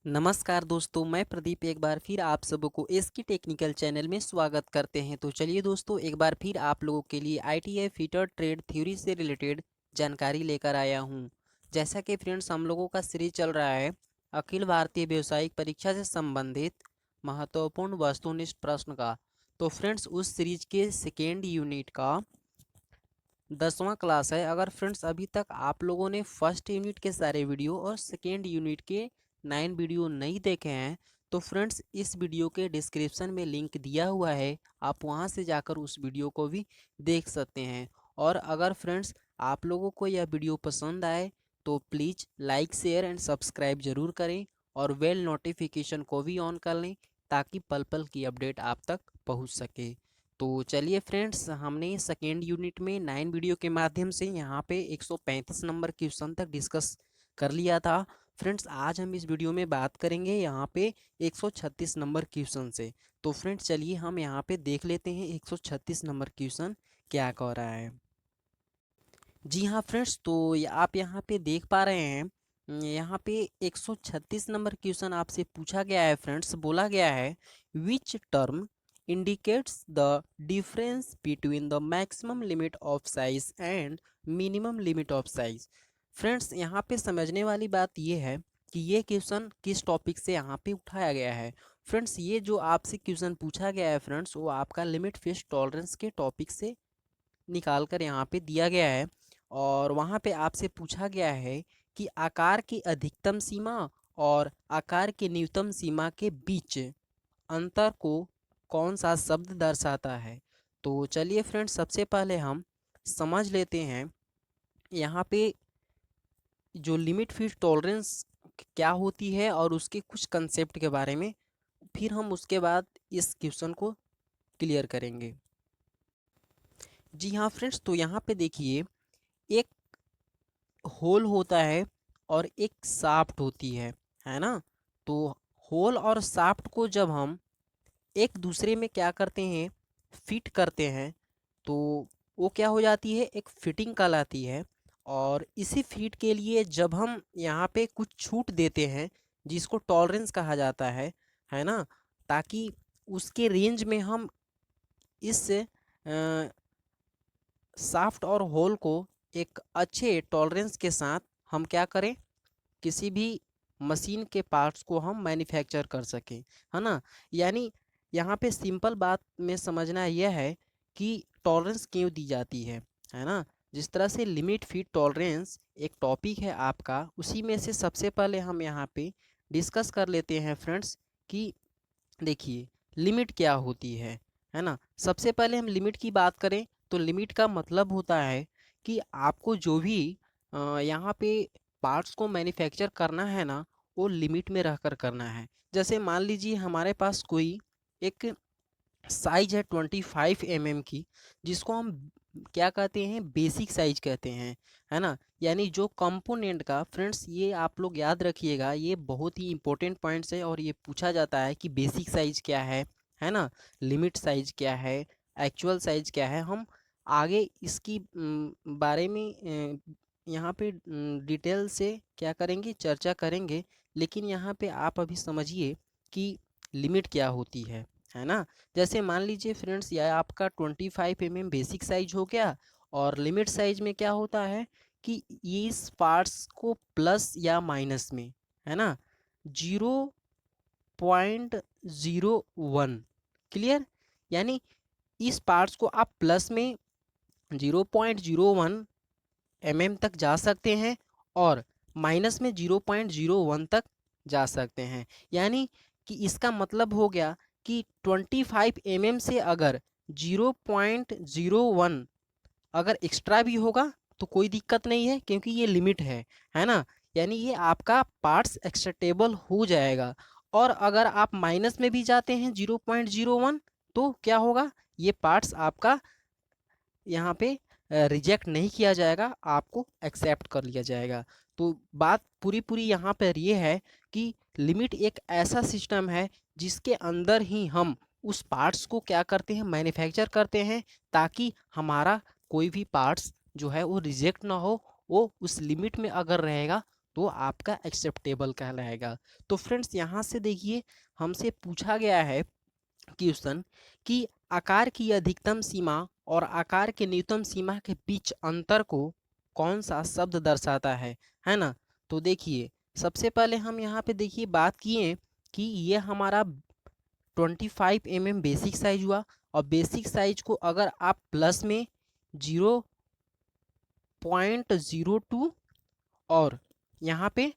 नमस्कार दोस्तों, मैं प्रदीप एक बार फिर आप सबको एसके टेक्निकल चैनल में स्वागत करते हैं। तो चलिए दोस्तों, एक बार फिर आप लोगों के लिए आईटीआई फिटर ट्रेड थ्योरी से रिलेटेड जानकारी लेकर आया हूं। जैसा कि फ्रेंड्स हम लोगों का सीरीज चल रहा है अखिल भारतीय व्यावसायिक परीक्षा से संबंधित महत्वपूर्ण वस्तुनिष्ठ प्रश्न का। तो फ्रेंड्स उस सीरीज के सेकेंड यूनिट का 10वां क्लास है। अगर फ्रेंड्स अभी तक आप लोगों ने फर्स्ट यूनिट के सारे वीडियो और सेकेंड यूनिट के 9 वीडियो नहीं देखे हैं तो फ्रेंड्स इस वीडियो के डिस्क्रिप्शन में लिंक दिया हुआ है, आप वहां से जाकर उस वीडियो को भी देख सकते हैं। और अगर फ्रेंड्स आप लोगों को यह वीडियो पसंद आए तो please like share and subscribe जरूर करें और बेल नोटिफिकेशन को भी ऑन कर लें ताकि पल पल की अपडेट आप तक पहुंच सके। तो चलिए फ्रेंड्स, हमने सेकेंड यूनिट में 9 वीडियो के माध्यम से यहाँ पे 135 नंबर क्वेश्चन तक डिस्कस कर लिया था। फ्रेंड्स आज हम इस वीडियो में बात करेंगे यहाँ पे 136 नंबर क्वेश्चन से। तो फ्रेंड्स चलिए हम यहाँ पे देख लेते हैं 136 नंबर क्वेश्चन क्या कह रहा है। जी हाँ फ्रेंड्स, तो आप यहाँ पे देख पा रहे हैं, यहाँ पे 136 नंबर क्वेश्चन आपसे पूछा गया है। फ्रेंड्स बोला गया है which term indicates the difference between the maximum limit of size and minimum limit of size. Friends यहाँ पे समझने वाली बात ये है कि ये क्वेश्चन किस टॉपिक से यहाँ पे उठाया गया है। फ्रेंड्स ये जो आपसे क्वेश्चन पूछा गया है फ्रेंड्स, वो आपका लिमिट फिश टॉलरेंस के टॉपिक से निकाल कर यहाँ पे दिया गया है। और वहाँ पे आपसे पूछा गया है कि आकार की अधिकतम सीमा और आकार की न्यूनतम सीमा के बीच अंतर को कौन सा शब्द दर्शाता है। तो चलिए फ्रेंड्स सबसे पहले हम समझ लेते हैं यहाँ पे जो लिमिट फिट टॉलरेंस क्या होती है और उसके कुछ कंसेप्ट के बारे में, फिर हम उसके बाद इस क्वेश्चन को क्लियर करेंगे। जी हाँ फ्रेंड्स, तो यहाँ पे देखिए एक होल होता है और एक शाफ्ट होती है ना। तो होल और शाफ्ट को जब हम एक दूसरे में क्या करते हैं, फिट करते हैं, तो वो क्या हो जाती है, एक फिटिंग कहलाती है। और इसी फिट के लिए जब हम यहाँ पे कुछ छूट देते हैं जिसको टॉलरेंस कहा जाता है ना, ताकि उसके रेंज में हम इस शाफ्ट और होल को एक अच्छे टॉलरेंस के साथ हम क्या करें, किसी भी मशीन के पार्ट्स को हम मैन्युफैक्चर कर सकें, है ना। यानी यहाँ पे सिंपल बात में समझना यह है कि टॉलरेंस क्यों दी जाती है ना। जिस तरह से लिमिट फिट टॉलरेंस एक टॉपिक है आपका, उसी में से सबसे पहले हम यहाँ पे डिस्कस कर लेते हैं फ्रेंड्स कि देखिए लिमिट क्या होती है ना। सबसे पहले हम लिमिट की बात करें तो लिमिट का मतलब होता है कि आपको जो भी यहाँ पे पार्ट्स को मैन्युफैक्चर करना है ना, वो लिमिट में रहकर करना है। जैसे मान लीजिए हमारे पास कोई एक साइज है 25 mm की, जिसको हम क्या कहते हैं, बेसिक साइज कहते हैं, है ना। यानी जो कंपोनेंट का, फ्रेंड्स ये आप लोग याद रखिएगा, ये बहुत ही इंपॉर्टेंट पॉइंट्स है और ये पूछा जाता है कि बेसिक साइज क्या है ना, लिमिट साइज क्या है, एक्चुअल साइज क्या है। हम आगे इसकी बारे में यहाँ पे डिटेल से क्या करेंगे, चर्चा करेंगे। लेकिन यहाँ पे आप अभी समझिए कि लिमिट क्या होती है ना। जैसे मान लीजिए फ्रेंड्स, यह आपका 25 mm बेसिक साइज हो गया, और लिमिट साइज में क्या होता है कि ये इस पार्ट्स को प्लस या माइनस में, है ना, 0.01 क्लियर। यानी इस पार्ट्स को आप प्लस में 0.01 mm तक जा सकते हैं और माइनस में 0.01 तक जा सकते हैं। यानी कि इसका मतलब हो गया कि 25 mm से अगर 0.01 अगर एक्स्ट्रा भी होगा तो कोई दिक्कत नहीं है, क्योंकि ये लिमिट है ना। यानी ये आपका पार्ट्स एक्सेप्टेबल हो जाएगा। और अगर आप माइनस में भी जाते हैं 0.01 तो क्या होगा, ये पार्ट्स आपका यहाँ पे रिजेक्ट नहीं किया जाएगा, आपको एक्सेप्ट कर लिया जाएगा। तो बात पूरी पूरी यहाँ पर ये है कि लिमिट एक ऐसा सिस्टम है जिसके अंदर ही हम उस पार्ट्स को क्या करते हैं, मैन्युफैक्चर करते हैं, ताकि हमारा कोई भी पार्ट्स जो है वो रिजेक्ट ना हो। वो उस लिमिट में अगर रहेगा तो आपका एक्सेप्टेबल कहलाएगा। तो फ्रेंड्स यहाँ से देखिए हमसे पूछा गया है क्वेश्चन कि आकार की अधिकतम सीमा और आकार के न्यूनतम सीमा के बीच अंतर को कौन सा शब्द दर्शाता है ना। तो देखिए सबसे पहले हम यहाँ पे देखिए बात किए कि ये हमारा 25 mm बेसिक साइज हुआ, और बेसिक साइज को अगर आप प्लस में 0.02 और यहाँ पे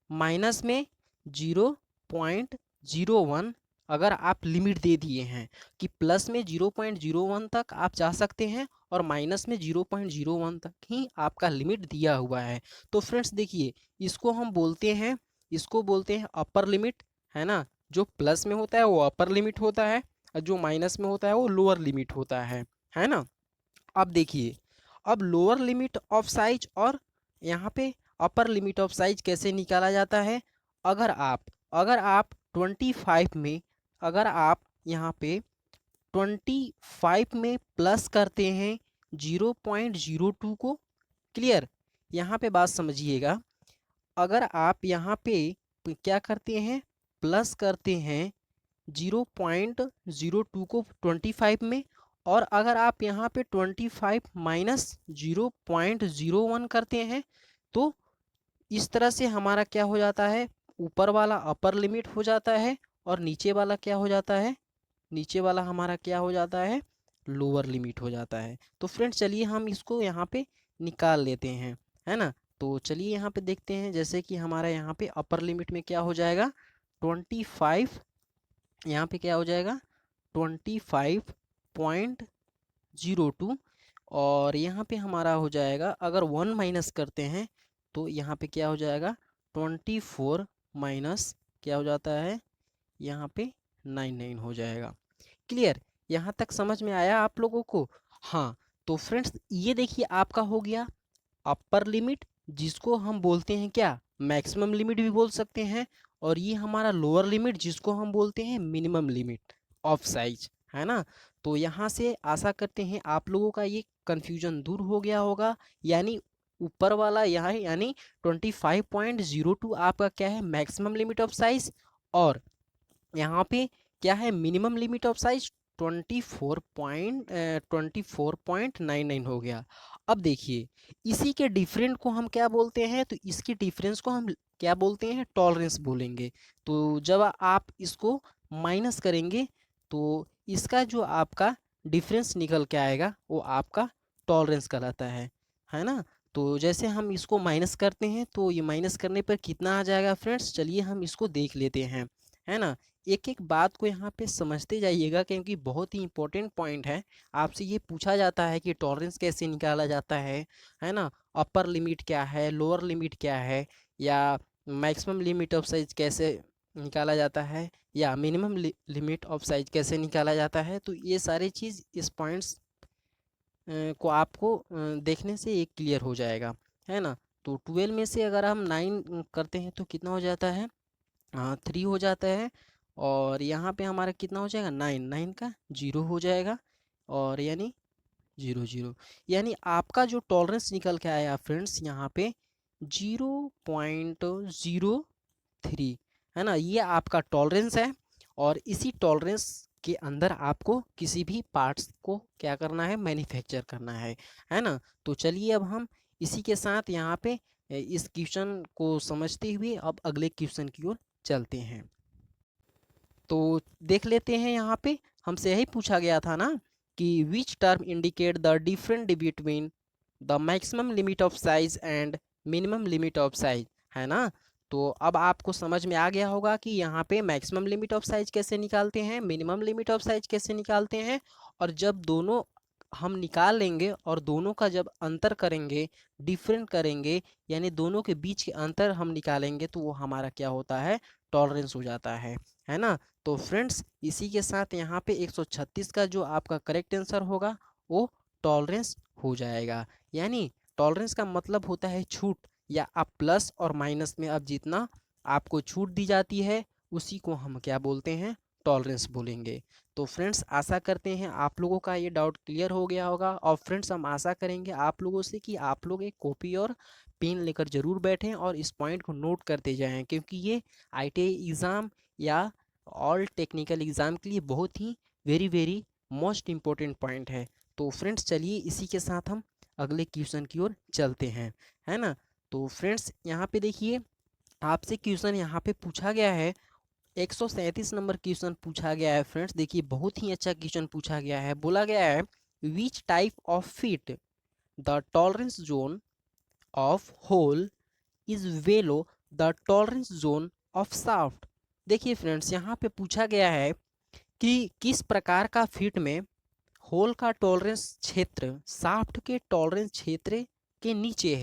माइनस में 0.01 अगर आप लिमिट दे दिए हैं कि प्लस में 0.01 तक आप जा सकते हैं और माइनस में 0.01 तक ही आपका लिमिट दिया हुआ है, तो फ्रेंड्स देखिए इसको बोलते हैं अपर लिमिट, है ना। जो प्लस में होता है वो अपर लिमिट होता है और जो माइनस में होता है वो लोअर लिमिट होता है ना। अब देखिए अब लोअर लिमिट ऑफ साइज और यहाँ पे अपर लिमिट ऑफ साइज कैसे निकाला जाता है। अगर आप 25 में अगर आप यहाँ पे 25 में प्लस करते हैं 0.02 को, क्लियर, यहाँ पे बात समझिएगा। अगर आप यहाँ पे क्या करते हैं प्लस करते हैं 0.02 को 25 में, और अगर आप यहाँ पे 25 माइनस 0.01 करते हैं तो इस तरह से हमारा क्या हो जाता है, ऊपर वाला अपर लिमिट हो जाता है और नीचे वाला क्या हो जाता है, नीचे वाला हमारा क्या हो जाता है, लोअर लिमिट हो जाता है। तो फ्रेंड्स चलिए हम इसको यहाँ पे निकाल लेते हैं, है ना। तो चलिए यहाँ पे देखते हैं, जैसे कि हमारा यहाँ पे अपर लिमिट में क्या हो जाएगा 25, यहाँ पे क्या हो जाएगा 25.02, और यहाँ पे हमारा हो जाएगा अगर 1 माइनस करते हैं तो यहाँ पे क्या हो जाएगा 24 माइनस क्या हो जाता है यहाँ पे 99 हो जाएगा। क्लियर, यहाँ तक समझ में आया आप लोगों को। हाँ, तो फ्रेंड्स ये देखिए आपका हो गया अपर लिमिट, जिसको हम बोलते हैं क्या मैक्सिमम लिमिट भी बोल सकते हैं, और ये हमारा लोअर लिमिट जिसको हम बोलते हैं मिनिमम लिमिट ऑफ साइज, है ना। तो यहाँ से आशा करते हैं आप लोगों का ये कन्फ्यूजन दूर हो गया होगा। यानी ऊपर वाला यहाँ यानी 25.02 आपका क्या है मैक्सिमम लिमिट ऑफ साइज, और यहाँ पे क्या है मिनिमम लिमिट ऑफ साइज 24.99 हो गया। अब देखिए इसी के डिफरेंट को हम क्या बोलते हैं, तो इसकी डिफरेंस को हम क्या बोलते हैं टॉलरेंस बोलेंगे। तो जब आप इसको माइनस करेंगे तो इसका जो आपका डिफरेंस निकल के आएगा वो आपका टॉलरेंस कहलाता है ना। तो जैसे हम इसको माइनस करते हैं तो ये माइनस करने पर कितना आ जाएगा फ्रेंड्स, चलिए हम इसको देख लेते हैं, है ना। एक एक बात को यहाँ पे समझते जाइएगा क्योंकि बहुत ही इंपॉर्टेंट पॉइंट है। आपसे ये पूछा जाता है कि टॉलरेंस कैसे निकाला जाता है ना। अपर लिमिट क्या है, लोअर लिमिट क्या है, या मैक्सिमम लिमिट ऑफ साइज कैसे निकाला जाता है, या मिनिमम लिमिट ऑफ साइज कैसे निकाला जाता है। तो ये सारी चीज़ इस पॉइंट्स को आपको देखने से एक क्लियर हो जाएगा, है ना। तो 12 में से अगर हम 9 करते हैं तो कितना हो जाता है, 3 हो जाता है, और यहाँ पे हमारा कितना हो जाएगा 9, 9 का 0 हो जाएगा, और यानी 0 0, यानी आपका जो टॉलरेंस निकल के आया फ्रेंड्स यहाँ पे 0.03, है ना। ये आपका टॉलरेंस है, और इसी टॉलरेंस के अंदर आपको किसी भी पार्ट्स को क्या करना है मैन्युफैक्चर करना है ना। तो चलिए अब हम इसी के साथ यहाँ पे इस क्वेश्चन को समझते हुए अब अगले क्वेश्चन की ओर चलते हैं। तो देख लेते हैं यहाँ पे हमसे यही पूछा गया था ना कि which term indicate the different between the maximum limit of size and minimum limit of size, है ना। तो अब आपको समझ में आ गया होगा कि यहाँ पे मैक्सिमम लिमिट ऑफ साइज कैसे निकालते हैं, मिनिमम लिमिट ऑफ साइज कैसे निकालते हैं, और जब दोनों हम निकाल लेंगे और दोनों का जब अंतर करेंगे डिफरेंट करेंगे, यानी दोनों के बीच के अंतर हम निकालेंगे तो वो हमारा क्या होता है टॉलरेंस हो जाता है ना। तो फ्रेंड्स इसी के साथ यहाँ पे 136 का जो आपका करेक्ट आंसर होगा वो टॉलरेंस हो जाएगा। यानी टॉलरेंस का मतलब होता है छूट, या आप प्लस और माइनस में अब जितना आपको छूट दी जाती है उसी को हम क्या बोलते हैं टॉलरेंस बोलेंगे। तो फ्रेंड्स आशा करते हैं आप लोगों का ये डाउट क्लियर हो गया होगा, और फ्रेंड्स हम आशा करेंगे आप लोगों से कि आप लोग एक कॉपी और पेन लेकर ज़रूर बैठें और इस पॉइंट को नोट करते जाएं, क्योंकि ये ITI एग्ज़ाम या ऑल टेक्निकल एग्ज़ाम के लिए बहुत ही very very most important point है। तो फ्रेंड्स चलिए इसी के साथ हम अगले क्वेश्चन की ओर चलते हैं, है ना। तो फ्रेंड्स यहाँ पे देखिए, आपसे क्वेश्चन यहाँ पे पूछा गया है, 137 नंबर क्वेश्चन पूछा गया है फ्रेंड्स। देखिए बहुत ही अच्छा क्वेश्चन पूछा गया है। बोला गया है which type of fit the tolerance zone of hole is below the tolerance zone of shaft. देखिए फ्रेंड्स यहाँ पे पूछा गया है कि किस प्रकार का फिट में होल का टॉलरेंस क्षेत्र शाफ्ट के टॉलरेंस क्षेत्र के नीचे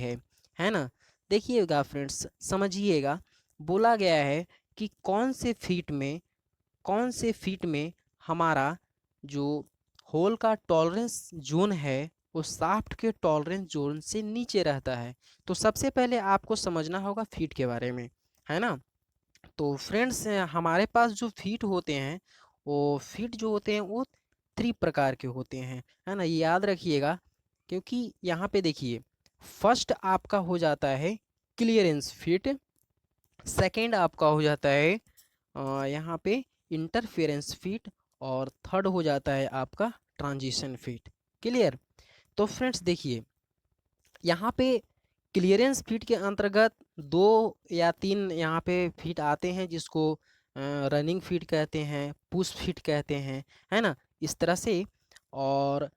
है ना। देखिएगा फ्रेंड्स, समझिएगा, बोला गया है कि कौन से फीट में हमारा जो होल का टॉलरेंस जोन है वो शाफ्ट के टॉलरेंस जोन से नीचे रहता है। तो सबसे पहले आपको समझना होगा फीट के बारे में, है ना। तो फ्रेंड्स हमारे पास जो फीट होते हैं, वो फीट जो होते हैं वो 3 प्रकार के होते हैं, है ना, ये याद रखिएगा। क्योंकि यहाँ पे देखिए, फर्स्ट आपका हो जाता है क्लियरेंस फीट, सेकंड आपका हो जाता है यहाँ पे इंटरफेरेंस फीट, और थर्ड हो जाता है आपका ट्रांजिशन फीट। क्लियर। तो फ्रेंड्स देखिए, यहाँ पे क्लियरेंस फीट के अंतर्गत 2 या 3 यहाँ पे फीट आते हैं, जिसको रनिंग फीट कहते हैं, पुश फीट कहते हैं, है ना, इस तरह से। और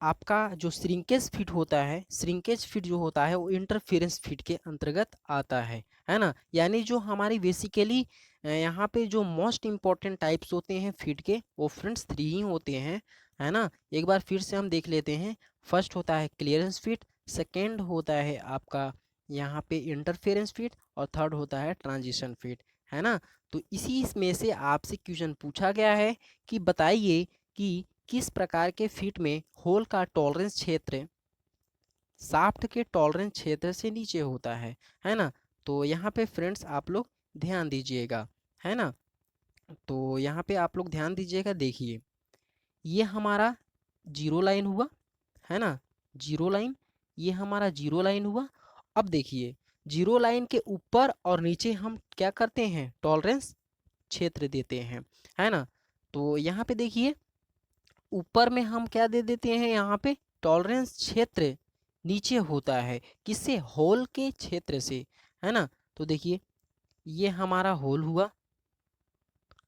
आपका जो श्रिंकेज फिट होता है, श्रिंकेज फिट जो होता है वो इंटरफेरेंस फिट के अंतर्गत आता है ना। यानी जो हमारी बेसिकली यहाँ पे जो मोस्ट इम्पॉर्टेंट टाइप्स होते हैं फिट के, वो फ्रेंड्स 3 ही होते हैं, है ना। एक बार फिर से हम देख लेते हैं। फर्स्ट होता है क्लियरेंस फिट, सेकेंड होता है आपका यहाँ पे इंटरफेरेंस फिट, और थर्ड होता है ट्रांजिशन फिट, है ना। तो इसी में से आपसे क्वेश्चन पूछा गया है कि बताइए कि किस प्रकार के फिट में होल का टॉलरेंस क्षेत्र शाफ्ट के टॉलरेंस क्षेत्र से नीचे होता है ना। तो यहाँ पे फ्रेंड्स आप लोग ध्यान दीजिएगा, है ना। तो यहाँ पे आप लोग ध्यान दीजिएगा। देखिए ये हमारा जीरो लाइन हुआ, है ना, जीरो लाइन, ये हमारा जीरो लाइन हुआ। अब देखिए जीरो लाइन के ऊपर और नीचे हम क्या करते हैं, टॉलरेंस क्षेत्र देते हैं, है ना। तो यहाँ पे देखिए ऊपर में हम क्या दे देते हैं, यहाँ पे टॉलरेंस क्षेत्र नीचे होता है किससे, होल के क्षेत्र से, है ना। तो देखिए ये हमारा होल हुआ,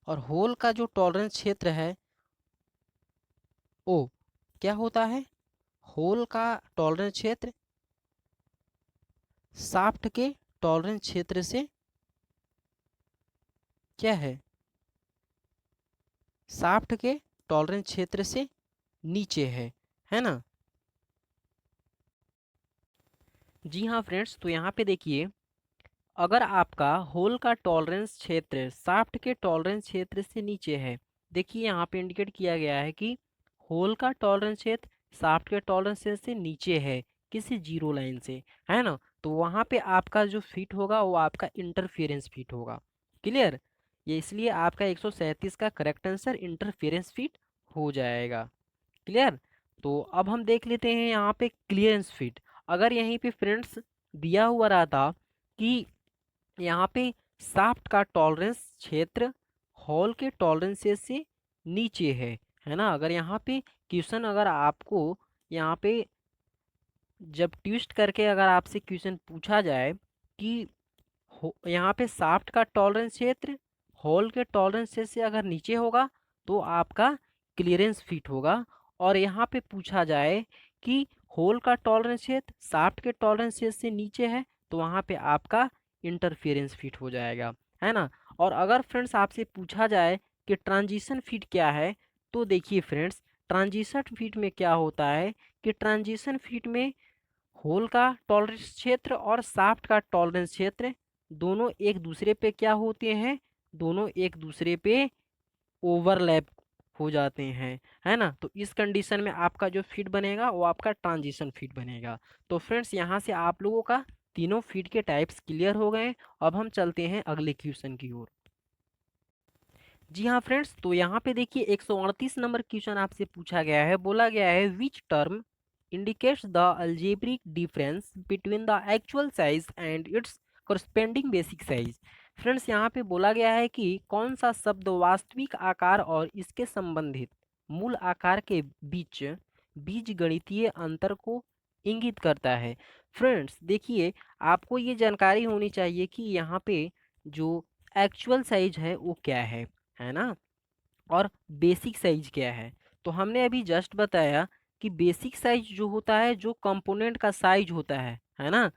और होल का जो टॉलरेंस क्षेत्र है ओ क्या होता है, होल का टॉलरेंस क्षेत्र शाफ्ट के टॉलरेंस क्षेत्र से क्या है, शाफ्ट के टॉलरेंस क्षेत्र से नीचे है ना। जी हाँ फ्रेंड्स, तो यहाँ पे देखिए, अगर आपका होल का टॉलरेंस क्षेत्र शाफ्ट के टॉलरेंस क्षेत्र से नीचे है, देखिए यहाँ पे इंडिकेट किया गया है कि होल का टॉलरेंस क्षेत्र शाफ्ट के टॉलरेंस क्षेत्र से नीचे है किसी जीरो लाइन से, है ना। तो वहाँ पे आपका जो फिट होगा वो आपका इंटरफेरेंस फिट होगा। क्लियर। ये इसलिए आपका 137 का करेक्ट आंसर इंटरफेरेंस फिट हो जाएगा। क्लियर। तो अब हम देख लेते हैं यहाँ पे क्लियरेंस फिट। अगर यहीं पे फ्रेंड्स दिया हुआ रहता कि यहाँ पे शाफ्ट का टॉलरेंस क्षेत्र हॉल के टॉलरेंस से नीचे है ना। अगर यहाँ पे क्वेश्चन, अगर आपको यहाँ पे जब ट्विस्ट करके अगर आपसे क्वेश्चन पूछा जाए कि यहाँ पे शाफ्ट का टॉलरेंस क्षेत्र हॉल के टॉलरेंस से अगर नीचे होगा तो आपका क्लियरेंस फिट होगा। और यहाँ पे पूछा जाए कि होल का टॉलरेंस क्षेत्र शाफ्ट के टॉलरेंस से नीचे है तो वहाँ पे आपका इंटरफेरेंस फिट हो जाएगा, है ना। और अगर फ्रेंड्स आपसे पूछा जाए कि ट्रांजिशन फिट क्या है, तो देखिए फ्रेंड्स, ट्रांजिशन फिट में क्या होता है कि ट्रांजिशन फिट में होल का टॉलरेंस क्षेत्र और शाफ्ट का टॉलरेंस क्षेत्र दोनों एक दूसरे पे क्या होते हैं, दोनों एक दूसरे पे ओवरलैप हो जाते हैं, है ना। तो इस कंडीशन में आपका जो फिट बनेगा वो आपका ट्रांजिशन फिट बनेगा। तो फ्रेंड्स यहाँ से आप लोगों का तीनों फिट के टाइप्स क्लियर हो गए। अब हम चलते हैं अगले क्वेश्चन की ओर। जी हाँ फ्रेंड्स, तो यहाँ पे देखिए 138 नंबर क्वेश्चन आपसे पूछा गया है। बोला गया है which term indicates the algebraic difference between the actual size and its corresponding basic size। Friends यहाँ पे बोला गया है कि कौन सा शब्द वास्तविक आकार और इसके संबंधित मूल आकार के बीच बीजगणितीय अंतर को इंगित करता है। फ्रेंड्स देखिए, आपको ये जानकारी होनी चाहिए कि यहाँ पे जो एक्चुअल साइज है वो क्या है ना, और बेसिक साइज क्या है। तो हमने अभी जस्ट बताया कि बेसिक साइज जो होता है, जो कंपोनेंट का साइज होता है ना,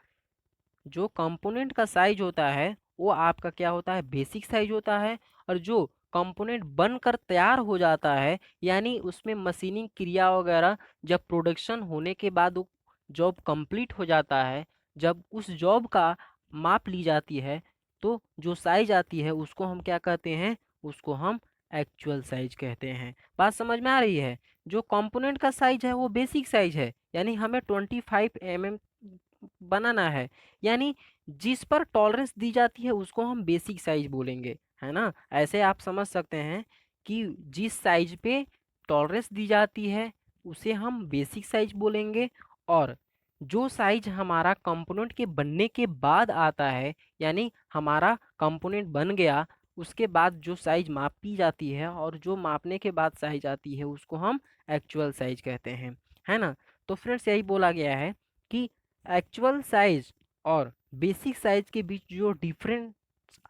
जो कंपोनेंट का साइज होता है वो आपका क्या होता है, बेसिक साइज होता है। और जो कंपोनेंट बनकर तैयार हो जाता है, यानी उसमें मशीनिंग क्रिया वगैरह जब प्रोडक्शन होने के बाद वो जॉब कंप्लीट हो जाता है, जब उस जॉब का माप ली जाती है, तो जो साइज आती है उसको हम क्या कहते हैं, उसको हम एक्चुअल साइज कहते हैं। बात समझ में आ रही है। जो कंपोनेंट का साइज है वो बेसिक साइज है, यानी हमें 25 mm बनाना है, यानी जिस पर टॉलरेंस दी जाती है उसको हम बेसिक साइज बोलेंगे, है ना। ऐसे आप समझ सकते हैं कि जिस साइज पे टॉलरेंस दी जाती है उसे हम बेसिक साइज बोलेंगे, और जो साइज हमारा कंपोनेंट के बनने के बाद आता है, यानी हमारा कंपोनेंट बन गया उसके बाद जो साइज मापी जाती है और जो मापने के बाद साइज आती है उसको हम एक्चुअल साइज कहते हैं, है ना। तो फ्रेंड्स यही बोला गया है कि एक्चुअल साइज और बेसिक साइज के बीच जो डिफरेंस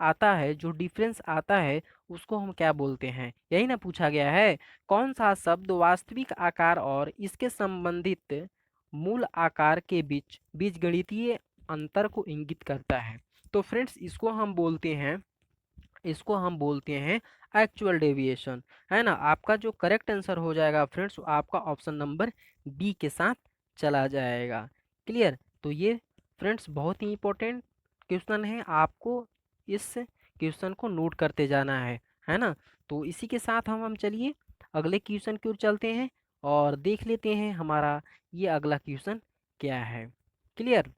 आता है, जो डिफरेंस आता है उसको हम क्या बोलते हैं, यही ना पूछा गया है। कौन सा शब्द वास्तविक आकार और इसके संबंधित मूल आकार के बीच बीजगणितीय अंतर को इंगित करता है। तो फ्रेंड्स इसको हम बोलते हैं एक्चुअल डेविएशन, है ना। आपका जो करेक्ट आंसर हो जाएगा फ्रेंड्स, आपका ऑप्शन नंबर बी के साथ चला जाएगा। क्लियर। तो ये फ्रेंड्स बहुत ही इंपॉर्टेंट क्वेश्चन है, आपको इस क्वेश्चन को नोट करते जाना है ना। तो इसी के साथ हम चलिए अगले क्वेश्चन की ओर चलते हैं और देख लेते हैं हमारा ये अगला क्वेश्चन क्या है। क्लियर।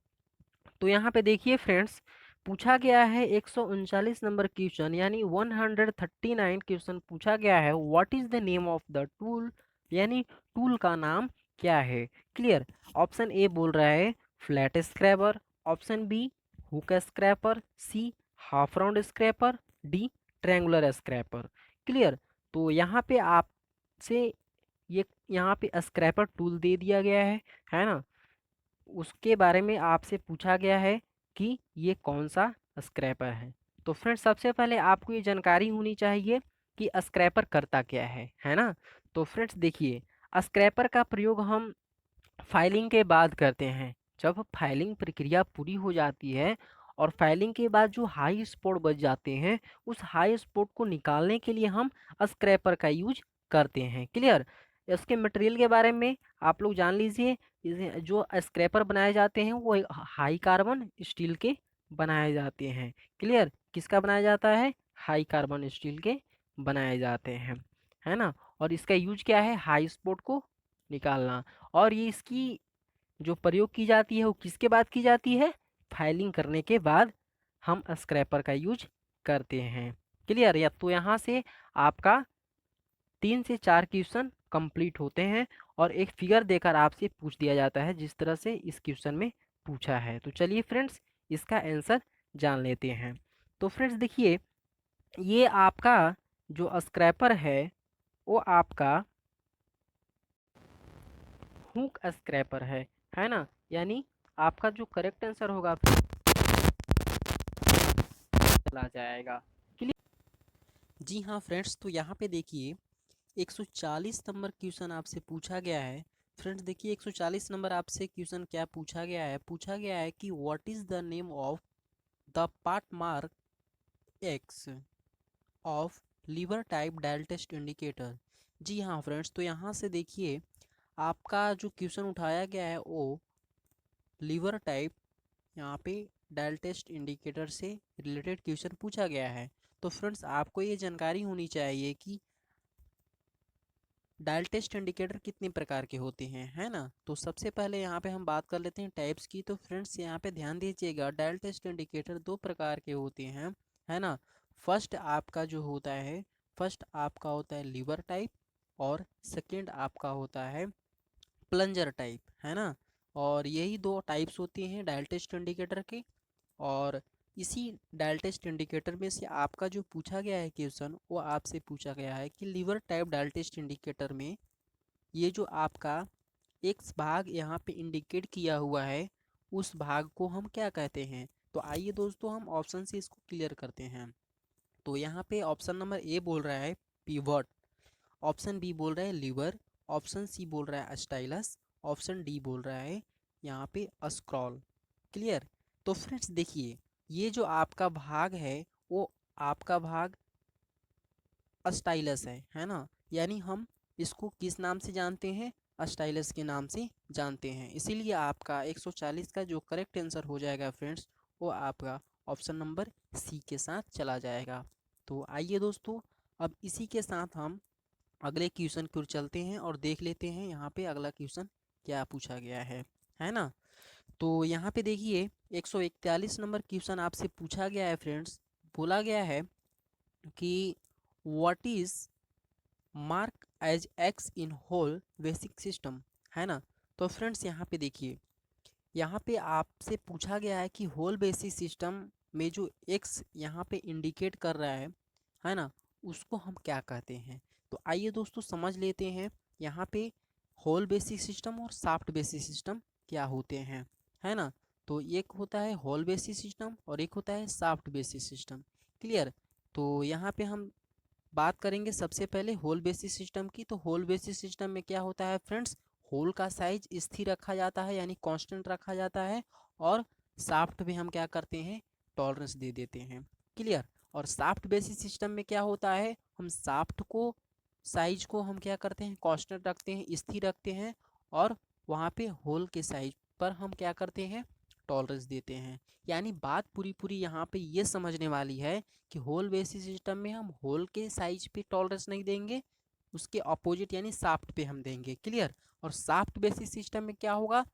तो यहाँ पे देखिए फ्रेंड्स, पूछा गया है 139 नंबर क्वेश्चन, यानी 139 क्वेश्चन पूछा गया है। What is the name of the tool, यानी टूल का नाम क्या है। क्लियर। ऑप्शन ए बोल रहा है flat scraper, option B hook scraper, C half round scraper, D triangular scraper. Clear. तो यहाँ पे आपसे ये यहाँ पे स्क्रैपर टूल दे दिया गया है ना, उसके बारे में आपसे पूछा गया है कि ये कौन सा स्क्रैपर है। तो फ्रेंड्स सबसे पहले आपको ये जानकारी होनी चाहिए कि स्क्रैपर करता क्या है ना। तो फ्रेंड्स देखिए, स्क्रैपर का प्रयोग हम फाइलिंग के बाद करते हैं। जब फाइलिंग प्रक्रिया पूरी हो जाती है और फाइलिंग के बाद जो हाई स्पॉट बच जाते हैं, उस हाई स्पॉट को निकालने के लिए हम स्क्रैपर का यूज करते हैं। क्लियर। इसके मटेरियल के बारे में आप लोग जान लीजिए। जो स्क्रैपर बनाए जाते हैं वो हाई कार्बन स्टील के बनाए जाते हैं। क्लियर। किसका बनाया जाता है, हाई कार्बन स्टील के बनाए जाते हैं, है ना। और इसका यूज क्या है, हाई स्पॉट को निकालना। और ये इसकी जो प्रयोग की जाती है वो किसके बाद की जाती है, फाइलिंग करने के बाद हम स्क्रैपर का यूज करते हैं। क्लियर। या तो यहाँ से आपका 3 से 4 क्वेश्चन कंप्लीट होते हैं और एक फिगर देकर आपसे पूछ दिया जाता है, जिस तरह से इस क्वेश्चन में पूछा है। तो चलिए फ्रेंड्स इसका आंसर जान लेते हैं। तो फ्रेंड्स देखिए, ये आपका जो स्क्रैपर है वो आपका हुक स्क्रैपर है ना। यानी आपका जो करेक्ट आंसर होगा चला जाएगा। क्लियर। जी हाँ फ्रेंड्स, तो यहाँ पे देखिए 140 नंबर क्वेश्चन आपसे पूछा गया है। फ्रेंड्स देखिए 140 नंबर आपसे क्वेश्चन क्या पूछा गया है, पूछा गया है कि what is the name of the part mark X of lever type dial test indicator. जी हाँ फ्रेंड्स, तो यहाँ से देखिए आपका जो क्वेश्चन उठाया गया है वो लीवर टाइप यहाँ पे डायल टेस्ट इंडिकेटर से रिलेटेड क्वेश्चन पूछा गया है। तो फ्रेंड्स आपको ये जानकारी होनी चाहिए कि डायल टेस्ट इंडिकेटर कितने प्रकार के होते हैं, है ना। तो सबसे पहले यहाँ पे हम बात कर लेते हैं टाइप्स की। तो फ्रेंड्स यहाँ पे ध्यान दीजिएगा, डायल टेस्ट इंडिकेटर 2 प्रकार के होते हैं, है ना। फर्स्ट आपका जो होता है, फर्स्ट आपका होता है लीवर टाइप और सेकंड आपका होता है प्लंजर टाइप, है ना। और यही दो टाइप्स होती हैं डायल टेस्ट इंडिकेटर के। और इसी डायल टेस्ट इंडिकेटर में से आपका जो पूछा गया है क्वेश्चन, वो आपसे पूछा गया है कि lever type dial test indicator में ये जो आपका एक्स भाग यहाँ पे इंडिकेट किया हुआ है, उस भाग को हम क्या कहते हैं। तो आइए दोस्तों हम ऑप्शन से इसको क्लियर करते हैं। तो यहाँ पे ऑप्शन नंबर ए बोल रहा है पिवट, ऑप्शन बी बोल रहा है लीवर, ऑप्शन सी बोल रहा है स्टाइलस, ऑप्शन डी बोल रहा है यहाँ पे स्क्रॉल। क्लियर। तो फ्रेंड्स देखिए, ये जो आपका भाग है वो आपका भाग स्टाइलस है ना। यानी हम इसको किस नाम से जानते हैं, स्टाइलस के नाम से जानते हैं। इसीलिए आपका 140 का जो करेक्ट आंसर हो जाएगा फ्रेंड्स, वो आपका ऑप्शन नंबर सी के साथ चला जाएगा। तो आइए दोस्तों, अब इसी के साथ हम अगले क्वेश्चन की ओर चलते हैं और देख लेते हैं यहाँ पे अगला क्वेश्चन क्या पूछा गया है ना। तो यहाँ पे देखिए 141 नंबर क्वेश्चन आपसे पूछा गया है फ्रेंड्स। बोला गया है कि what is mark as X in hole basic system, है ना। तो फ्रेंड्स यहाँ पे देखिए, यहाँ पे आपसे पूछा गया है कि होल बेसिस सिस्टम में जो एक्स यहाँ पे इंडिकेट कर रहा है ना, उसको हम क्या कहते हैं। तो आइए दोस्तों समझ लेते हैं यहाँ पे होल बेसिक सिस्टम और सॉफ्ट बेसिस सिस्टम क्या होते हैं, है ना। तो एक होता है होल बेसिस सिस्टम और एक होता है सॉफ्ट बेसिस सिस्टम। क्लियर। तो यहाँ पे हम बात करेंगे सबसे पहले होल बेसिस सिस्टम की। तो होल बेसिस सिस्टम में क्या होता है फ्रेंड्स, होल का साइज स्थिर रखा जाता है यानी कांस्टेंट रखा जाता है, और शाफ्ट में हम क्या करते हैं, टॉलरेंस दे देते हैं। क्लियर। और शाफ्ट बेसिस सिस्टम में क्या होता है, हम शाफ्ट को साइज को हम क्या करते हैं, कांस्टेंट रखते हैं, स्थिर रखते हैं, और वहाँ पे होल के साइज पर हम क्या करते हैं, टॉलरेंस देते हैं। यानी बात पूरी पूरी यहाँ पे ये समझने वाली है कि होल बेसिस सिस्टम में हम होल के साइज पे टॉलरेंस नहीं देंगे, उसके अपोजिट यानी शाफ्ट पे हम देंगे। क्लियर। और शाफ्ट बेसिस सिस्टम में क्या होगा,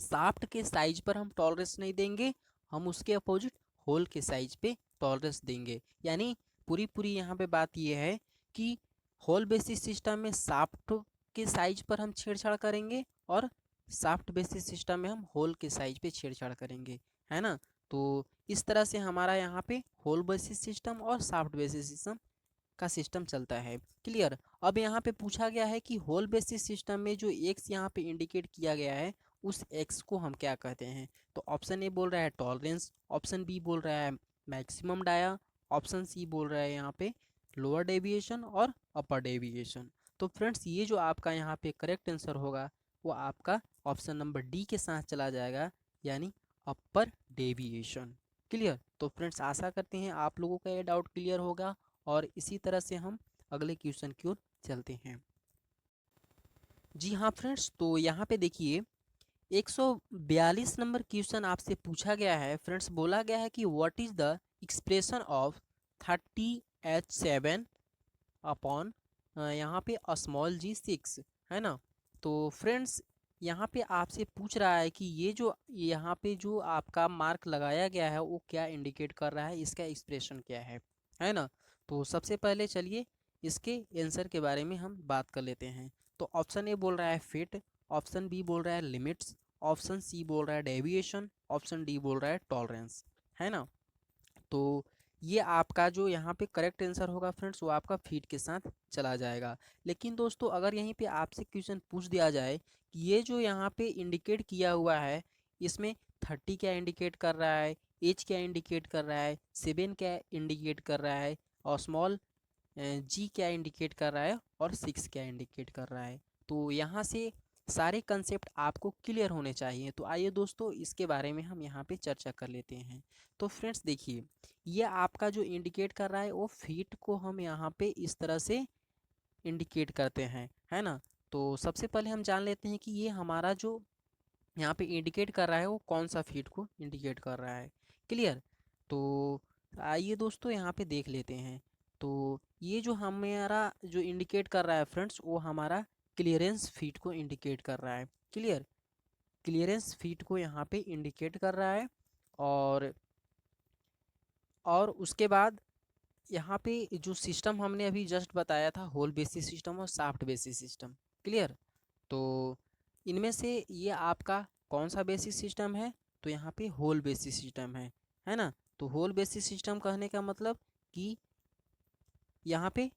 शाफ्ट के साइज पर हम टॉलरेंस नहीं देंगे, हम उसके अपोजिट होल के साइज पे टॉलरेंस देंगे। यानी पूरी पूरी यहाँ पे बात ये है कि होल बेसिस सिस्टम में शाफ्ट के साइज पर हम छेड़छाड़ करेंगे, और शाफ्ट बेसिस सिस्टम में हम होल के साइज पे छेड़छाड़ करेंगे, है ना। तो इस तरह से हमारा यहाँ पे होल बेसिस सिस्टम और शाफ्ट बेसिस सिस्टम का सिस्टम चलता है। क्लियर। अब यहाँ पे पूछा गया है कि होल बेसिस सिस्टम में जो एक्स यहाँ पे इंडिकेट किया गया है, उस एक्स को हम क्या कहते हैं। तो ऑप्शन ए बोल रहा है टॉलरेंस, ऑप्शन बी बोल रहा है मैक्सिमम डाया, ऑप्शन सी बोल रहा है यहाँ पे लोअर डेविएशन और अपर डेविएशन। तो फ्रेंड्स ये जो आपका यहाँ पे करेक्ट आंसर होगा, वो आपका ऑप्शन नंबर डी के साथ चला जाएगा, यानी अपर डेविएशन। क्लियर। तो फ्रेंड्स आशा करते हैं आप लोगों का ये डाउट क्लियर होगा, और इसी तरह से हम अगले क्वेश्चन की ओर चलते हैं। जी हाँ फ्रेंड्स, तो यहाँ पे देखिए 142 नंबर क्वेश्चन आपसे पूछा गया है फ्रेंड्स। बोला गया है कि what is the expression of 30H7 upon यहाँ पे स्मॉल g6, है ना। तो फ्रेंड्स यहाँ पे आपसे पूछ रहा है कि ये जो यहाँ पे जो आपका मार्क लगाया गया है वो क्या इंडिकेट कर रहा है, इसका एक्सप्रेशन क्या है ना। तो सबसे पहले चलिए इसके आंसर के बारे में हम बात कर लेते हैं। तो ऑप्शन ए बोल रहा है फिट, ऑप्शन बी बोल रहा है लिमिट्स, ऑप्शन सी बोल रहा है डेविएशन, ऑप्शन डी बोल रहा है टॉलरेंस, है ना। तो ये आपका जो यहाँ पे करेक्ट आंसर होगा फ्रेंड्स, वो आपका फीट के साथ चला जाएगा। लेकिन दोस्तों अगर यहीं पे आपसे क्वेश्चन पूछ दिया जाए कि ये जो यहाँ पे इंडिकेट किया हुआ है, इसमें 30 क्या इंडिकेट कर रहा है, एज क्या इंडिकेट कर रहा है, 7 क्या इंडिकेट कर रहा है, और स्मॉल जी क्या इंडिकेट कर रहा है, और 6 क्या इंडिकेट कर रहा है। तो यहाँ से सारे कंसेप्ट आपको क्लियर होने चाहिए। तो आइए दोस्तों इसके बारे में हम यहाँ पे चर्चा कर लेते हैं। तो फ्रेंड्स देखिए, ये आपका जो इंडिकेट कर रहा है वो फीट को हम यहाँ पे इस तरह से इंडिकेट करते हैं, है ना। तो सबसे पहले हम जान लेते हैं कि ये हमारा जो यहाँ पे इंडिकेट कर रहा है वो कौन सा फीट को इंडिकेट कर रहा है। क्लियर। तो आइए दोस्तों यहाँ पे देख लेते हैं। तो ये जो हमारा जो इंडिकेट कर रहा है फ्रेंड्स, वो हमारा क्लियरेंस फीट को इंडिकेट कर रहा है। क्लियर। क्लियरेंस फीट को यहाँ पे इंडिकेट कर रहा है, और उसके बाद यहाँ पे जो सिस्टम हमने अभी जस्ट बताया था, होल बेसिस सिस्टम और शाफ्ट बेसिस सिस्टम। क्लियर। तो इनमें से ये आपका कौन सा बेसिक सिस्टम है, तो यहाँ पे होल बेसिक सिस्टम है ना। तो होल बेसिक सिस्टम कहने का मतलब कि यहाँ पे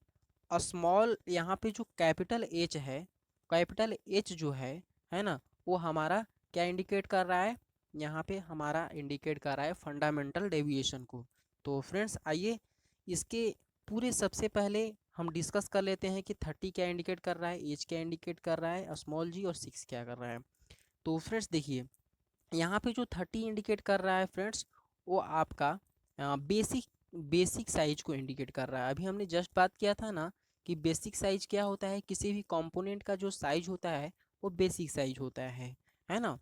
स्मॉल, यहाँ पे जो कैपिटल एच है, कैपिटल एच जो है ना, वो हमारा क्या इंडिकेट कर रहा है, यहाँ पे हमारा इंडिकेट कर रहा है फंडामेंटल डेविएशन को। तो फ्रेंड्स आइए इसके पूरे सबसे पहले हम डिस्कस कर लेते हैं कि 30 क्या इंडिकेट कर रहा है, एच क्या इंडिकेट कर रहा है, स्मॉल जी, और 6 क्या कर रहा है। तो फ्रेंड्स देखिए यहाँ पे जो 30 इंडिकेट कर रहा है फ्रेंड्स, वो आपका बेसिक बेसिक साइज को इंडिकेट कर रहा है। अभी हमने जस्ट बात किया था ना कि बेसिक साइज क्या होता है, किसी भी कंपोनेंट का जो साइज होता है वो बेसिक साइज होता है ना।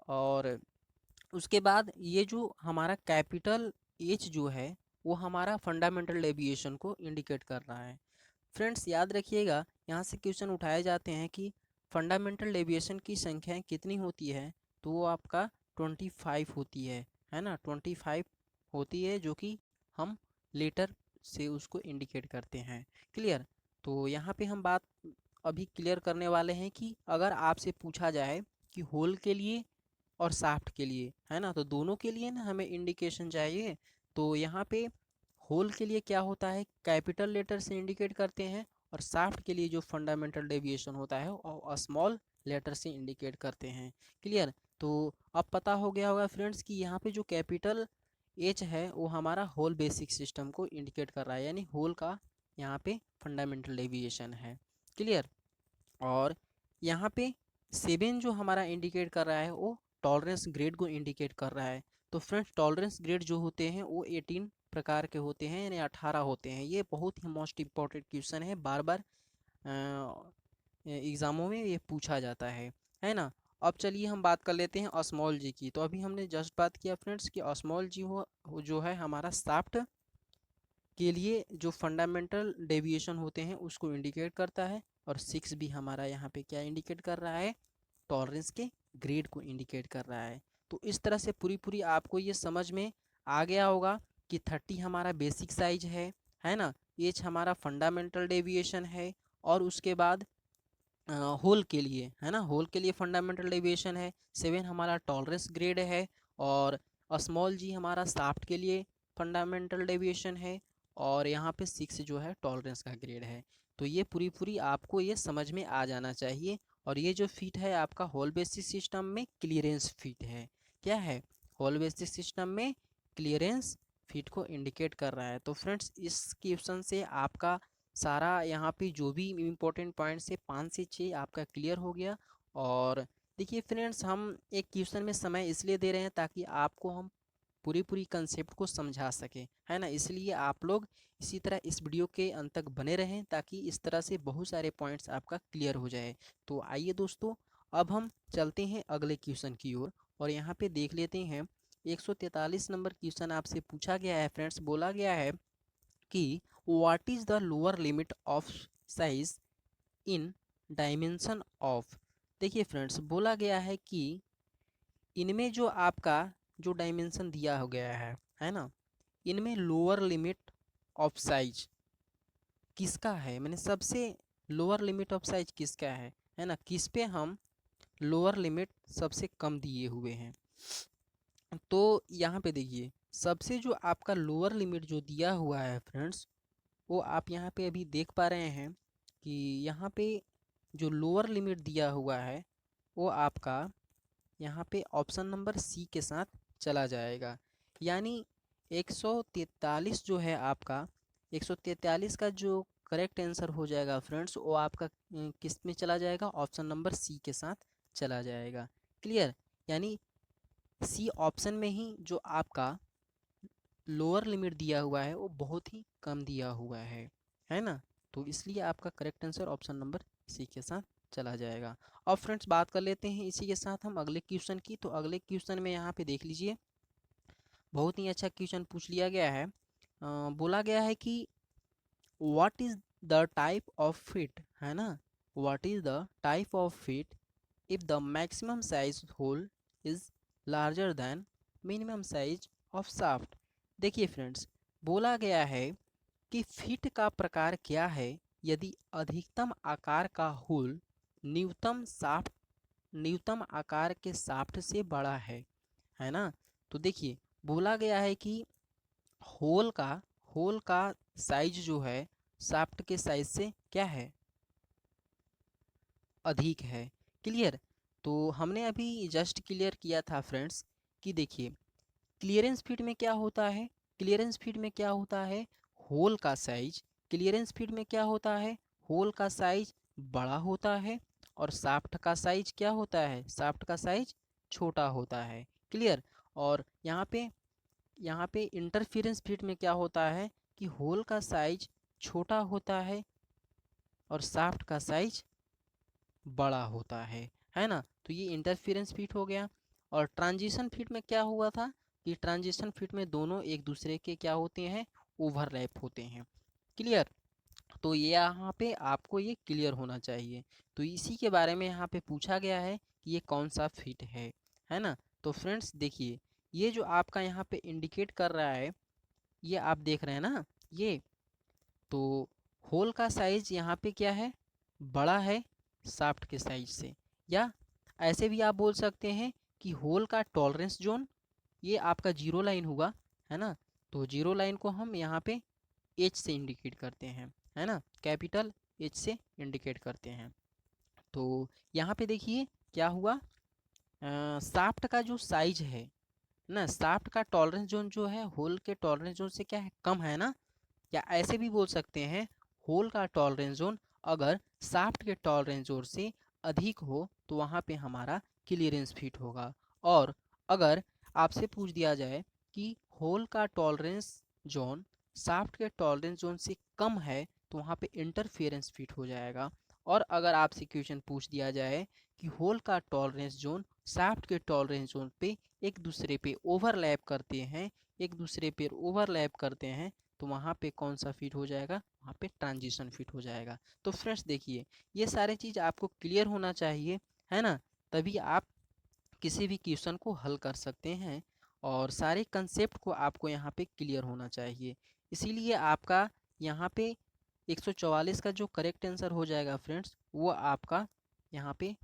और उसके बाद ये जो हमारा कैपिटल एच जो है वो हमारा फंडामेंटल डेविएशन को इंडिकेट कर रहा है। फ्रेंड्स याद रखिएगा, यहाँ से क्वेश्चन उठाए जाते हैं कि फंडामेंटल डेविएशन की संख्याएं कितनी होती है, तो वो आपका 25 होती है ना। 25 होती है, जो कि हम लेटर से उसको इंडिकेट करते हैं। क्लियर। तो यहाँ पे हम बात अभी क्लियर करने वाले हैं कि अगर आपसे पूछा जाए कि होल के लिए और शाफ्ट के लिए, है ना, तो दोनों के लिए ना हमें इंडिकेशन चाहिए। तो यहाँ पे होल के लिए क्या होता है, कैपिटल लेटर से इंडिकेट करते हैं, और शाफ्ट के लिए जो फंडामेंटल डेविएशन होता है वो स्मॉल लेटर से इंडिकेट करते हैं। क्लियर। तो अब पता हो गया होगा फ्रेंड्स कि यहाँ पे जो कैपिटल एच है वो हमारा होल बेसिक सिस्टम को इंडिकेट कर रहा है, यानी होल का यहाँ पे फंडामेंटल डेविएशन है। क्लियर। और यहाँ पे 7 जो हमारा इंडिकेट कर रहा है वो टॉलरेंस ग्रेड को इंडिकेट कर रहा है। तो फ्रेंड्स टॉलरेंस ग्रेड जो होते हैं वो 18 प्रकार के होते हैं, यानी 18 होते हैं। ये बहुत ही मोस्ट इम्पॉर्टेंट क्वेश्चन है, बार बार एग्ज़ामों में ये पूछा जाता है ना। अब चलिए हम बात कर लेते हैं स्मॉल जी की। तो अभी हमने जस्ट बात किया फ्रेंड्स कि स्मॉल जी हो जो है हमारा शाफ्ट के लिए जो फंडामेंटल डेविएशन होते हैं उसको इंडिकेट करता है, और 6 भी हमारा यहाँ पे क्या इंडिकेट कर रहा है, टॉलरेंस के ग्रेड को इंडिकेट कर रहा है। तो इस तरह से पूरी पूरी आपको ये समझ में आ गया होगा कि 30 हमारा बेसिक साइज है ना, एच हमारा फंडामेंटल डेविएशन है, और उसके बाद होल के लिए, है ना, होल के लिए फंडामेंटल डेविएशन है, 7 हमारा टॉलरेंस ग्रेड है, और स्मॉल जी हमारा शाफ्ट के लिए फंडामेंटल डेविएशन है, और यहाँ पे 6 जो है टॉलरेंस का ग्रेड है। तो ये पूरी पूरी आपको ये समझ में आ जाना चाहिए। और ये जो फिट है आपका होल बेसिस सिस्टम में क्लियरेंस फिट है। क्या है, होल बेसिस सिस्टम में क्लियरेंस फिट को इंडिकेट कर रहा है। तो फ्रेंड्स इस क्वेश्चन से आपका सारा यहाँ पे जो भी इम्पोर्टेंट पॉइंट्स है 5 से 6 आपका क्लियर हो गया। और देखिए फ्रेंड्स हम एक क्वेश्चन में समय इसलिए दे रहे हैं ताकि आपको हम पूरी पूरी कंसेप्ट को समझा सकें, है ना। इसलिए आप लोग इसी तरह इस वीडियो के अंत तक बने रहें ताकि इस तरह से बहुत सारे पॉइंट्स आपका क्लियर हो जाए। तो आइए दोस्तों, अब हम चलते हैं अगले क्वेश्चन की ओर, और यहाँ पे देख लेते हैं 143 नंबर क्वेश्चन आपसे पूछा गया है फ्रेंड्स। बोला गया है कि what is the lower limit of size in dimension of. देखिए फ्रेंड्स बोला गया है कि इनमें जो आपका जो डायमेंशन दिया हो गया है ना, इनमें लोअर लिमिट ऑफ साइज किसका है, मैंने सबसे लोअर लिमिट ऑफ साइज किसका है ना, किस पे हम लोअर लिमिट सबसे कम दिए हुए हैं। तो यहाँ पे देखिए सबसे जो आपका लोअर लिमिट जो दिया हुआ है फ्रेंड्स, वो आप यहाँ पे अभी देख पा रहे हैं कि यहाँ पे जो लोअर लिमिट दिया हुआ है वो आपका यहाँ पे ऑप्शन नंबर सी के साथ चला जाएगा। यानी 143 जो है आपका, 143 का जो करेक्ट आंसर हो जाएगा फ्रेंड्स वो आपका किस में चला जाएगा, ऑप्शन नंबर सी के साथ चला जाएगा। क्लियर। यानी सी ऑप्शन में ही जो आपका लोअर लिमिट दिया हुआ है वो बहुत ही कम दिया हुआ है ना। तो इसलिए आपका correct answer option number C के साथ चला जाएगा। अब फ्रेंड्स बात कर लेते हैं इसी के साथ हम अगले क्वेश्चन की। तो अगले क्वेश्चन में यहाँ पे देख लीजिए बहुत ही अच्छा क्वेश्चन पूछ लिया गया है। बोला गया है कि what is the type of fit, है ना, what is the type of fit if the maximum size hole is larger than minimum size of shaft. देखिए फ्रेंड्स बोला गया है कि फिट का प्रकार क्या है यदि अधिकतम आकार का होल न्यूनतम शाफ्ट न्यूनतम आकार के शाफ्ट से बड़ा है ना। तो देखिए बोला गया है कि होल का होल का साइज जो है शाफ्ट के साइज से क्या है, अधिक है। क्लियर। तो हमने अभी जस्ट क्लियर किया था फ्रेंड्स कि देखिए क्लियरेंस फीट में क्या होता है, क्लियरेंस फीट में क्या होता है, होल का साइज, क्लियरेंस फीट में क्या होता है, होल का साइज बड़ा होता है और शाफ्ट का साइज क्या होता है, शाफ्ट का साइज छोटा होता है। क्लियर। और यहाँ पे इंटरफेरेंस फीट में क्या होता है कि होल का साइज छोटा होता है और शाफ्ट का साइज बड़ा होता है ना। तो ये इंटरफेरेंस फीट हो गया। और ट्रांजिशन फीट में क्या हुआ था कि ट्रांजिशन फीट में दोनों एक दूसरे के क्या होते हैं, ओवरलैप होते हैं। क्लियर। तो ये यहाँ पे आपको ये क्लियर होना चाहिए। तो इसी के बारे में यहाँ पे पूछा गया है कि ये कौन सा फीट है ना। तो फ्रेंड्स देखिए ये जो आपका यहाँ पे इंडिकेट कर रहा है, ये आप देख रहे हैं ना, ये तो होल का साइज यहाँ पे क्या है, बड़ा है शाफ्ट के साइज से। या ऐसे भी आप बोल सकते हैं कि होल का टॉलरेंस जोन, ये आपका जीरो लाइन हुआ है ना। तो जीरो लाइन को हम यहाँ पे एच से इंडिकेट करते हैं, है ना, कैपिटल एच से इंडिकेट करते हैं। तो यहाँ पे देखिए क्या हुआ, शाफ्ट का जो साइज है ना, शाफ्ट का टॉलरेंस जोन जो है होल के टॉलरेंस जोन से क्या है, कम है ना। या ऐसे भी बोल सकते हैं होल का टॉलरेंस जोन अगर शाफ्ट के टॉलरेंस जोन से अधिक हो तो वहाँ पे हमारा क्लियरेंस फिट होगा। और अगर आपसे पूछ दिया जाए कि होल का टॉलरेंस जोन शाफ्ट के टॉलरेंस जोन से कम है तो वहाँ पे इंटरफेरेंस फिट हो जाएगा। और अगर आपसे क्वेश्चन पूछ दिया जाए कि होल का टॉलरेंस जोन शाफ्ट के टॉलरेंस जोन पे एक दूसरे पे ओवरलैप करते हैं, एक दूसरे पे ओवरलैप करते हैं, तो वहाँ पे कौन सा फिट हो जाएगा, वहाँ पे ट्रांजिशन फिट हो जाएगा। तो फ्रेंड्स देखिए ये सारे चीज़ आपको क्लियर होना चाहिए, है ना, तभी आप किसी भी क्वेश्चन को हल कर सकते हैं। और सारे कंसेप्ट को आपको यहाँ पे क्लियर होना चाहिए। इसीलिए आपका यहाँ पे 144 का जो करेक्ट आंसर हो जाएगा फ्रेंड्स, वो आपका यहाँ पे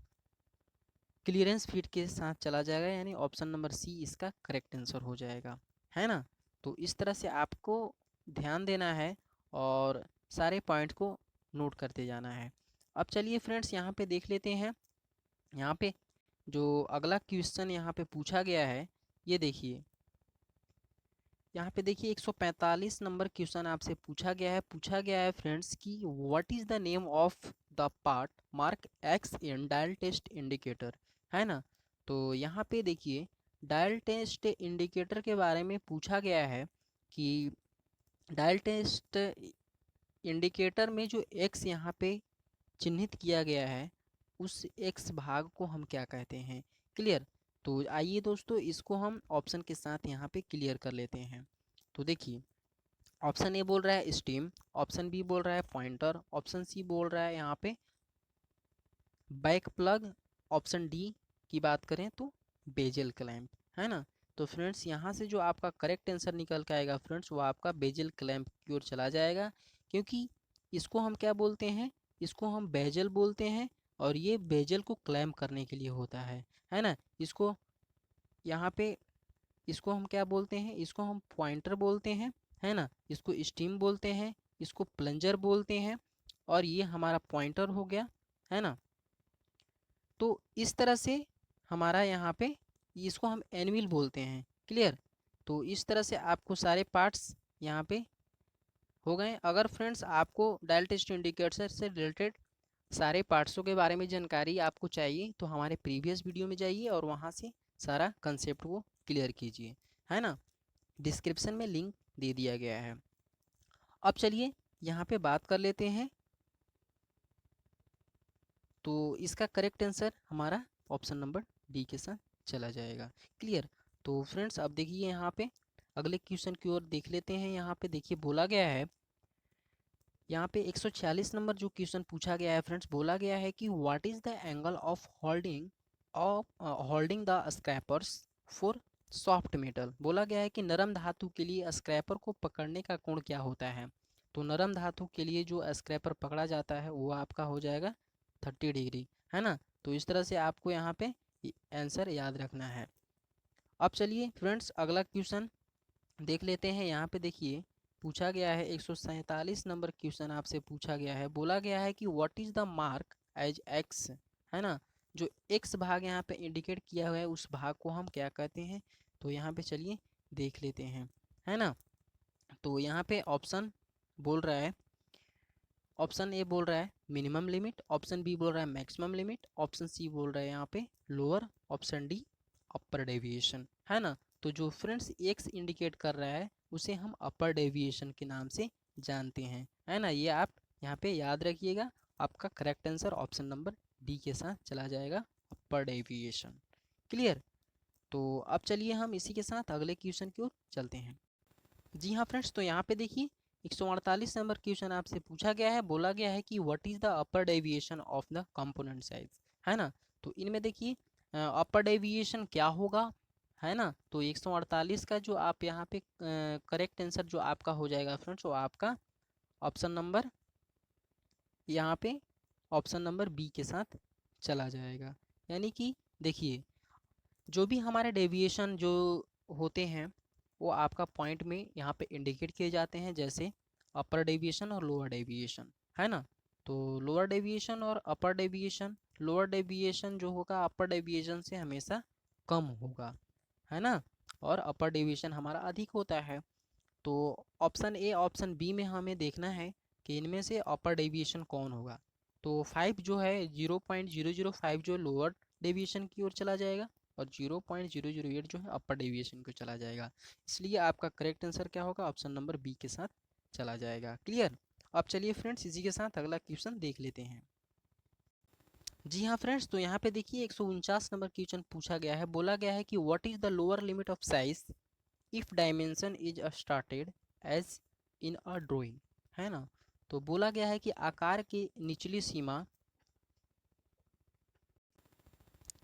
क्लियरेंस फिट के साथ चला जाएगा, यानी ऑप्शन नंबर सी इसका करेक्ट आंसर हो जाएगा, है ना। तो इस तरह से आपको ध्यान देना है और सारे पॉइंट को नोट करते जाना है। अब चलिए फ्रेंड्स यहाँ पे देख लेते हैं, यहाँ पे जो अगला क्वेश्चन यहाँ पे पूछा गया है, ये देखिए यहाँ पे देखिए 145 नंबर क्वेश्चन आपसे पूछा गया है फ्रेंड्स कि what is the name of the part mark X in dial test indicator, है ना। तो यहाँ पे देखिए डायल टेस्ट इंडिकेटर के बारे में पूछा गया है कि डायल टेस्ट इंडिकेटर में जो एक्स यहाँ पे चिन्हित किया गया है उस एक्स भाग को हम क्या कहते हैं। क्लियर। तो आइए दोस्तों इसको हम ऑप्शन के साथ यहाँ पे क्लियर कर लेते हैं। तो देखिए ऑप्शन ए बोल रहा है स्टीम, ऑप्शन बी बोल रहा है पॉइंटर, ऑप्शन सी बोल रहा है यहाँ पे बैक प्लग, ऑप्शन डी की बात करें तो बेजल क्लैंप, है ना। तो फ्रेंड्स यहाँ से जो आपका करेक्ट आंसर निकल के आएगा फ्रेंड्स वो आपका बेजल क्लैंप की ओर चला जाएगा, क्योंकि इसको हम क्या बोलते हैं, इसको हम बेजल बोलते हैं और ये बेजल को क्लैंप करने के लिए होता है ना। इसको यहाँ पे इसको हम क्या बोलते हैं, इसको हम पॉइंटर बोलते हैं, है ना, इसको स्टीम बोलते हैं, इसको प्लंजर बोलते हैं और ये हमारा पॉइंटर हो गया, है ना। तो इस तरह से हमारा यहाँ पे इसको हम एनविल बोलते हैं। क्लियर। तो इस तरह से आपको सारे पार्ट्स यहाँ पे हो गए। अगर फ्रेंड्स आपको डायल टेस्ट इंडिकेटर से रिलेटेड सारे पार्ट्सों के बारे में जानकारी आपको चाहिए तो हमारे प्रीवियस वीडियो में जाइए और वहाँ से सारा कंसेप्ट को क्लियर कीजिए, है ना। डिस्क्रिप्शन में लिंक दे दिया गया है। अब चलिए यहाँ पे बात कर लेते हैं। तो इसका करेक्ट आंसर हमारा ऑप्शन नंबर डी के साथ चला जाएगा। क्लियर। तो फ्रेंड्स अब देखिए यहाँ पे अगले क्वेश्चन की ओर देख लेते हैं। यहाँ पे देखिए बोला गया है, यहाँ पे 146 नंबर जो क्वेश्चन पूछा गया है फ्रेंड्स, बोला गया है कि what is the angle of holding the scrapers for soft metal. बोला गया है कि नरम धातु के लिए स्क्रैपर को पकड़ने का कोण क्या होता है। तो नरम धातु के लिए जो स्क्रैपर पकड़ा जाता है वो आपका हो जाएगा 30 डिग्री, है ना। तो इस तरह से आपको यहाँ पे आंसर याद रखना है। अब चलिए फ्रेंड्स अगला क्वेश्चन देख लेते हैं। यहाँ पे देखिए पूछा गया है 147 नंबर क्वेश्चन आपसे पूछा गया है। बोला गया है कि what is the mark as X, है ना। जो एक्स भाग यहाँ पे इंडिकेट किया हुआ है उस भाग को हम क्या कहते हैं। तो यहाँ पे चलिए देख लेते हैं, है ना। तो यहाँ पे ऑप्शन बोल रहा है, ऑप्शन ए बोल रहा है मिनिमम लिमिट, ऑप्शन बी बोल रहा है मैक्सिमम लिमिट, ऑप्शन सी बोल रहा है यहाँ पे lower, option D upper deviation, है ना। तो जो फ्रेंड्स एक्स इंडिकेट कर रहा है उसे हम अपर डेविएशन के नाम से जानते हैं, है ना। ये आप यहाँ पे याद रखिएगा। आपका correct answer option number D के साथ चला जाएगा, अपर डेविएशन। क्लियर। तो अब चलिए हम इसी के साथ अगले क्वेश्चन की ओर चलते हैं। जी हाँ फ्रेंड्स, तो यहाँ पे देखिए 148 नंबर क्वेश्चन आपसे पूछा गया है। बोला गया है कि what is the upper deviation of the component size, है ना। तो इनमें देखिए अपर डेविएशन क्या होगा, है ना। तो 148 का जो आप यहाँ पे करेक्ट आंसर जो आपका हो जाएगा फ्रेंड्स वो आपका ऑप्शन नंबर यहाँ पे ऑप्शन नंबर बी के साथ चला जाएगा। यानी कि देखिए जो भी हमारे डेविएशन जो होते हैं वो आपका पॉइंट में यहाँ पे इंडिकेट किए जाते हैं, जैसे अपर डेविएशन और लोअर डेविएशन, है ना। तो लोअर डेविएशन और अपर डेविएशन, लोअर डेविएशन जो होगा अपर डेविएशन से हमेशा कम होगा, है ना। और अपर डेविएशन हमारा अधिक होता है। तो ऑप्शन ए ऑप्शन बी में हमें देखना है कि इनमें से अपर डेविएशन कौन होगा। तो 5 जो है 0.005 जो लोअर डेविएशन की ओर चला जाएगा और 0.008 जो है अपर डेविएशन को चला जाएगा। इसलिए आपका करेक्ट आंसर क्या होगा, ऑप्शन नंबर बी के साथ चला जाएगा। क्लियर। अब चलिए फ्रेंड्स इसी के साथ अगला क्वेश्चन देख लेते हैं। जी हाँ फ्रेंड्स, तो यहाँ पे देखिए 149 नंबर क्वेश्चन पूछा गया है। बोला गया है कि what is the lower limit of size if dimension is started as in a drawing, है ना। तो बोला गया है कि आकार की निचली सीमा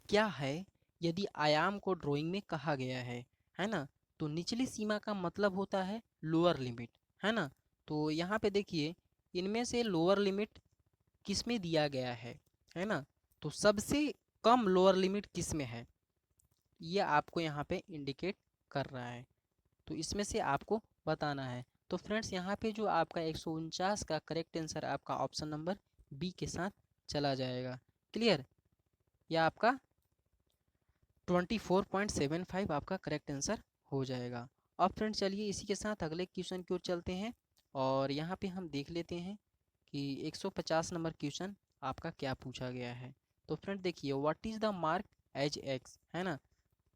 क्या है यदि आयाम को ड्राइंग में कहा गया है ना। तो निचली सीमा का मतलब होता है लोअर लिमिट, है ना। तो यहाँ पे देखिए इनमें से लोअर लिमिट किस में दिया गया है ना। तो सबसे कम लोअर लिमिट किस में है ये आपको यहाँ पे इंडिकेट कर रहा है। तो इसमें से आपको बताना है। तो फ्रेंड्स यहाँ पे जो आपका 149 का करेक्ट आंसर आपका ऑप्शन नंबर बी के साथ चला जाएगा। क्लियर। यह आपका 24.75 आपका करेक्ट आंसर हो जाएगा। अब फ्रेंड्स चलिए इसी के साथ अगले क्वेश्चन की ओर चलते हैं और यहाँ पे हम देख लेते हैं कि 150 नंबर क्वेश्चन आपका क्या पूछा गया है। तो फ्रेंड देखिए what is the mark as X, है ना।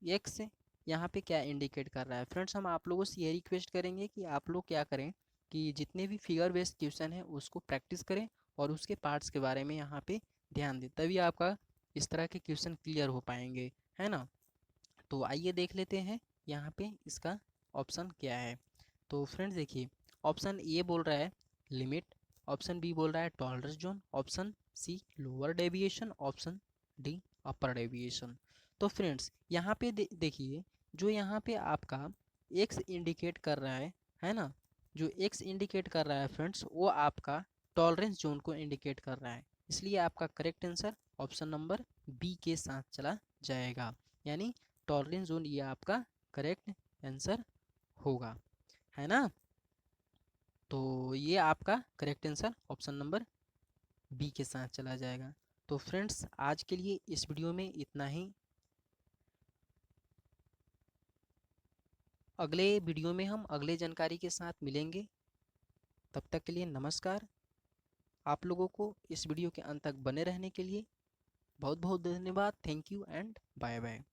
एक्स यहाँ पे क्या इंडिकेट कर रहा है। फ्रेंड्स हम आप लोगों से ये रिक्वेस्ट करेंगे कि आप लोग क्या करें कि जितने भी फिगर बेस्ड क्वेश्चन हैं उसको प्रैक्टिस करें और उसके पार्ट्स के बारे में यहाँ पे ध्यान दें, तभी आपका इस तरह के क्वेश्चन क्लियर हो पाएंगे, है ना। तो आइए देख लेते हैं यहाँ पे इसका ऑप्शन क्या है। तो फ्रेंड्स देखिए ऑप्शन ए बोल रहा है लिमिट, ऑप्शन बी बोल रहा है tolerance zone, option C lower deviation, option D upper deviation. तो फ्रेंड्स यहाँ पे देखिए जो यहाँ पे आपका एक्स इंडिकेट कर रहा है ना। जो एक्स इंडिकेट कर रहा है फ्रेंड्स वो आपका टॉलरेंस जोन को इंडिकेट कर रहा है। इसलिए आपका correct answer option number B के साथ चला जाएगा, यानी टॉलरेंस जोन ये आपका करेक्ट आंसर होगा, है ना। तो ये आपका correct answer option number B के साथ चला जाएगा। तो फ्रेंड्स आज के लिए इस वीडियो में इतना ही। अगले वीडियो में हम अगले जानकारी के साथ मिलेंगे। तब तक के लिए नमस्कार। आप लोगों को इस वीडियो के अंत तक बने रहने के लिए बहुत बहुत धन्यवाद। Thank you and bye bye.